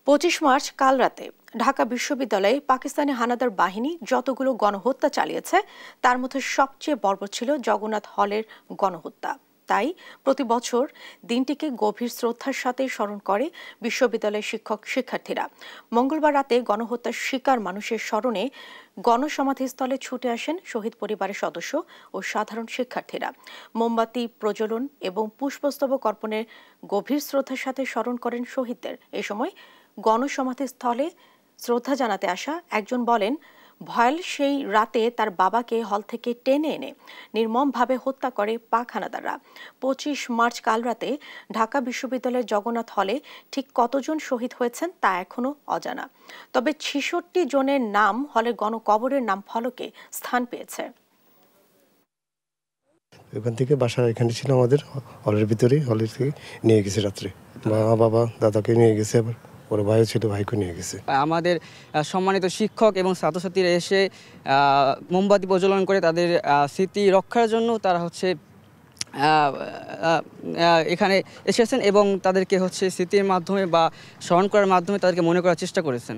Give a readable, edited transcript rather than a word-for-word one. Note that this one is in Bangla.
25 মার্চ কাল রাতে ঢাকা বিশ্ববিদ্যালয়ে পাকিস্তানি হানাদার বাহিনী যতগুলো গণহত্যা চালিয়েছে তার মধ্যে সবচেয়ে বর্বর ছিল জগন্নাথ হলের গণহত্যা। তাই প্রতি বছর দিনটিকে গভীর শ্রদ্ধার সাথে স্মরণ করে বিশ্ববিদ্যালয়ের শিক্ষক শিক্ষার্থীরা। মঙ্গলবার রাতে গণহত্যার শিকার মানুষের স্মরণে গণসমাধিস্থলে ছুটে আসেন শহীদ পরিবারের সদস্য ও সাধারণ শিক্ষার্থীরা। মোমবাতি প্রজ্বলন এবং পুষ্পস্তবক অর্পণের গভীর শ্রদ্ধার সাথে স্মরণ করেন শহীদদের। এ সময় গণসমাধিস্থলে শ্রদ্ধা জানাতে আসা একজন বলেন, ভয়াল সেই রাতে তার বাবাকে হল থেকে টেনে এনে নির্মমভাবে হত্যা করে পাক হানাদাররা। 25 মার্চ কাল রাতে ঢাকা বিশ্ববিদ্যালয়ের জগন্নাথ হলে ঠিক কতজন শহীদ হয়েছেন তা এখনো অজানা। তবে 66 জনের নাম হলের গণকবরের নাম ফলকে স্থান পেয়েছে। এখান থেকে বাসা এখানে ছিল আমাদের হলের ভিতরে, হলের থেকে নিয়ে গেছে রাত্রে। বাবা দাদাকে নিয়ে গেছে, আবার ওর ভাইও ছিল, ভাইকে নিয়ে গেছে। আমাদের সম্মানিত শিক্ষক এবং ছাত্রছাত্রীরা এসে মোমবাতি প্রজ্বলন করে তাদের স্মৃতি রক্ষার জন্য তারা এখানে এসেছেন এবং তাদেরকে স্মৃতির মাধ্যমে বা স্মরণ করার মাধ্যমে তাদেরকে মনে করার চেষ্টা করেছেন।